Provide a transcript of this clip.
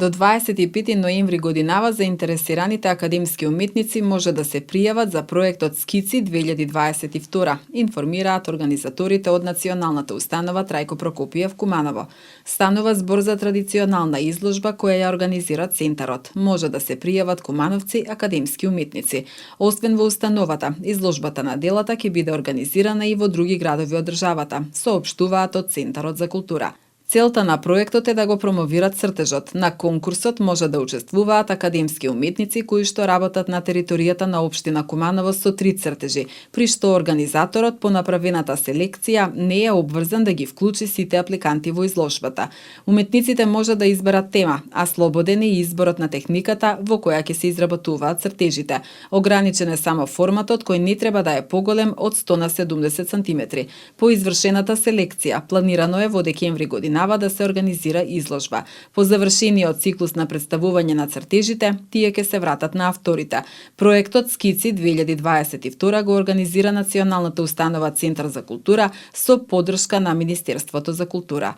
До 25 ноември годинава заинтересираните академски уметници може да се пријават за проектот Скици 2022, информираат организаторите од Националната установа Трајко Прокопиев Куманово. Станува збор за традиционална изложба која ја организира центарот. Може да се пријават кумановци академски уметници. Освен во установата, изложбата на делата ќе биде организирана и во други градови од државата, соопштуваат од Центарот за култура. Целта на проектот е да го промовират цртежот. На конкурсот може да учествуваат академски уметници кои што работат на територијата на општина Куманово со 3 цртежи, при што организаторот по направената селекција не е обврзан да ги вклучи сите апликанти во изложбата. Уметниците може да изберат тема, а слободен е и изборот на техниката во која ќе се изработуваат цртежите. Ограничен е само форматот кој не треба да е поголем од 100 на 70 см. По извршената селекција, планирано е во декември година да се организира изложба. По завршениот циклус на представување на цртежите, тие ќе се вратат на авторите. Проектот Скици 2022 го организира Националната установа Центар за култура со поддршка на Министерството за култура.